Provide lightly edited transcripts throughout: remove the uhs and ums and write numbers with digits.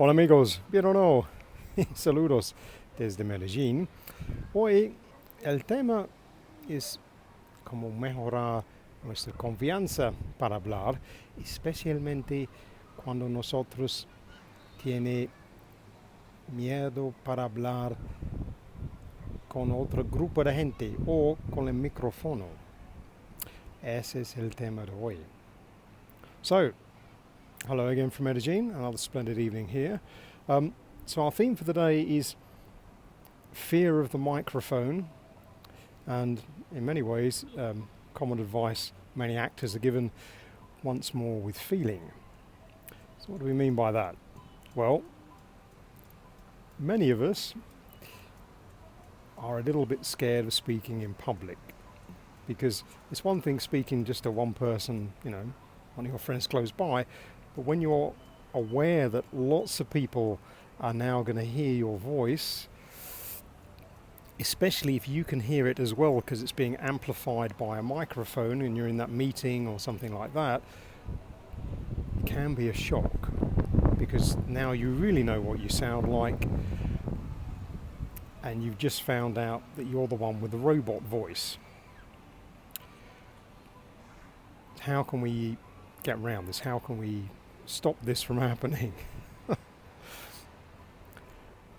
Hola amigos, ¿bien o no? Saludos desde Medellín. Hoy el tema es cómo mejorar nuestra confianza para hablar, especialmente cuando nosotros tiene miedo para hablar con otro grupo de gente o con el micrófono. Ese es el tema de hoy. So, hello again from Medellin, another splendid evening here. So our theme for the day is fear of the microphone, and in many ways, common advice many actors are given: once more with feeling. So what do we mean by that? Well, many of us are a little bit scared of speaking in public, because it's one thing speaking just to one person, one of your friends close by, but when you're aware that lots of people are now going to hear your voice, especially if you can hear it as well because it's being amplified by a microphone and you're in that meeting or something like that, it can be a shock, because now you really know what you sound like, and you've just found out that you're the one with the robot voice. How can we get around this? How can we stop this from happening?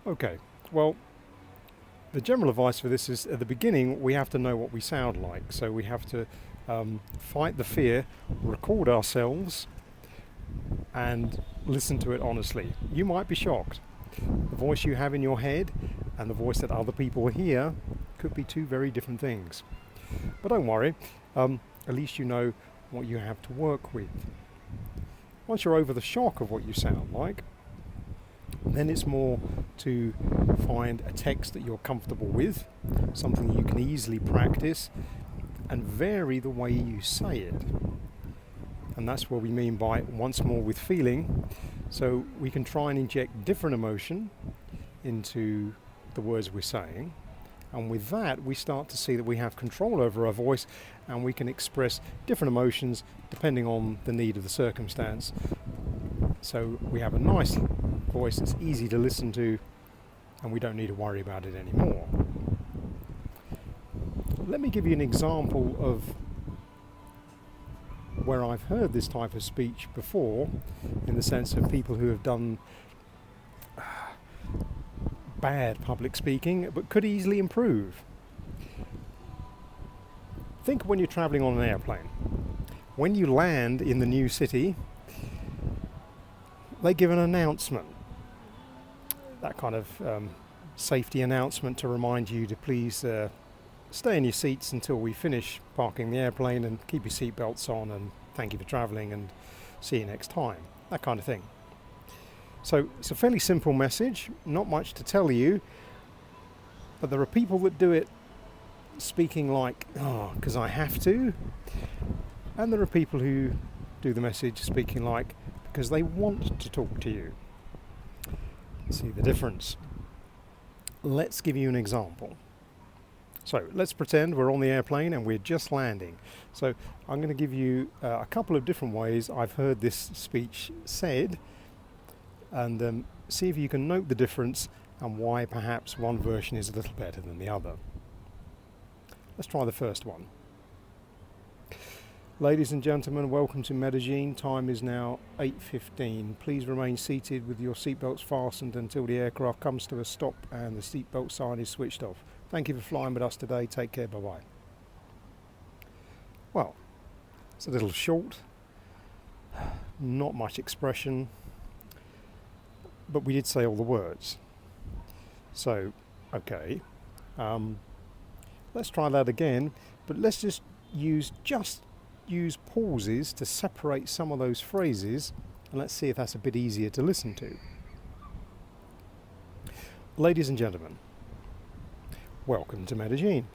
Okay, well, the general advice for this is, at the beginning, we have to know what we sound like. So we have to fight the fear, record ourselves, and listen to it honestly. You might be shocked. The voice you have in your head and the voice that other people hear could be two very different things. But don't worry, at least you know what you have to work with. Once you're over the shock of what you sound like, then it's more to find a text that you're comfortable with, something you can easily practice, and vary the way you say it. And that's what we mean by once more with feeling. So we can try and inject different emotion into the words we're saying. And with that, we start to see that we have control over our voice, and we can express different emotions depending on the need of the circumstance. So we have a nice voice that's easy to listen to, and we don't need to worry about it anymore. Let me give you an example of where I've heard this type of speech before, in the sense of people who have done bad public speaking but could easily improve. Think when you're traveling on an airplane. When you land in the new city, they give an announcement, that kind of safety announcement to remind you to please stay in your seats until we finish parking the airplane, and keep your seatbelts on, and thank you for travelling, and see you next time, that kind of thing. So it's a fairly simple message, not much to tell you, but there are people that do it speaking like, because I have to, and there are people who do the message speaking like, because they want to talk to you. See the difference? Let's give you an example. So let's pretend we're on the airplane and we're just landing. So I'm going to give you a couple of different ways I've heard this speech said, and see if you can note the difference and why perhaps one version is a little better than the other. Let's try the first one. Ladies and gentlemen, welcome to Medellin. Time is now 8:15. Please remain seated with your seatbelts fastened until the aircraft comes to a stop and the seatbelt sign is switched off. Thank you for flying with us today. Take care. Bye-bye. Well, it's a little short, not much expression, but we did say all the words. So, okay, let's try that again, but let's just use pauses to separate some of those phrases, and let's see if that's a bit easier to listen to. Ladies and gentlemen, welcome to Medellin.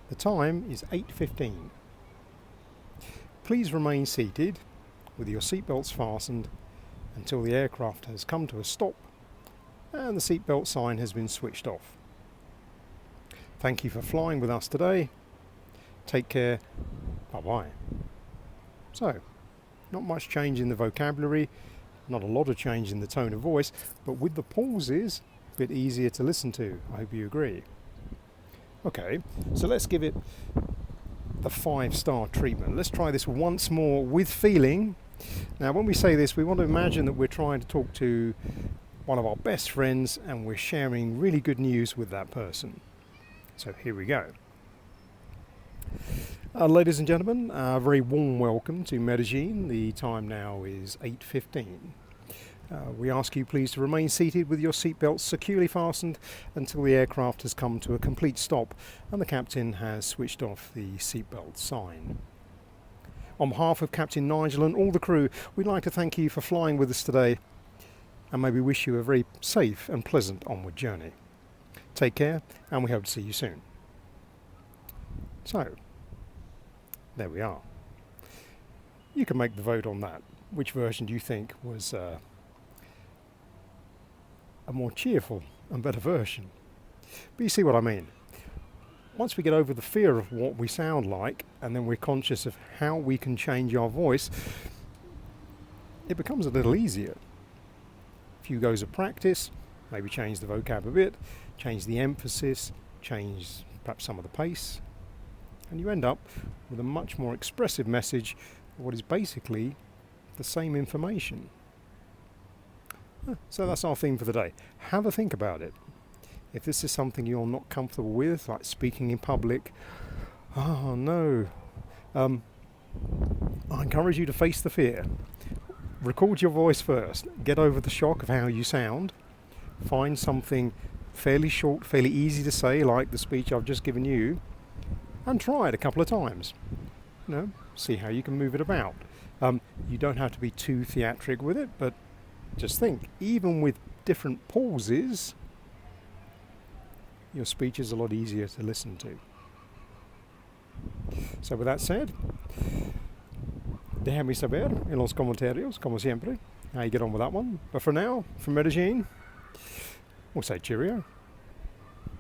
The time is 8:15. Please remain seated with your seatbelts fastened until the aircraft has come to a stop and the seatbelt sign has been switched off. Thank you for flying with us today. Take care. Bye-bye. So, not much change in the vocabulary, Not a lot of change in the tone of voice, but with the pauses, a bit easier to listen to. I hope you agree. Okay, so let's give it the 5-star treatment. Let's try this once more with feeling. Now, when we say this, we want to imagine that we're trying to talk to one of our best friends and we're sharing really good news with that person. So here we go. Ladies and gentlemen, a very warm welcome to Medellin. The time now is 8:15. We ask you please to remain seated with your seatbelts securely fastened until the aircraft has come to a complete stop and the captain has switched off the seatbelt sign. On behalf of Captain Nigel and all the crew, we'd like to thank you for flying with us today and maybe wish you a very safe and pleasant onward journey. Take care, and we hope to see you soon. So, there we are. You can make the vote on that. Which version do you think was a more cheerful and better version? But you see what I mean. Once we get over the fear of what we sound like, and then we're conscious of how we can change our voice, it becomes a little easier. A few goes of practice, maybe change the vocab a bit, change the emphasis, change perhaps some of the pace, and you end up with a much more expressive message of what is basically the same information. So that's our theme for the day. Have a think about it. If this is something you're not comfortable with, like speaking in public, oh no, I encourage you to face the fear. Record your voice first. Get over the shock of how you sound. Find something fairly short, fairly easy to say, like the speech I've just given you, and try it a couple of times. See how you can move it about. You don't have to be too theatric with it, but just think, even with different pauses, your speech is a lot easier to listen to. So with that said, déjame saber en los comentarios, como siempre, how you get on with that one. But for now, from Medellin, we'll say cheerio.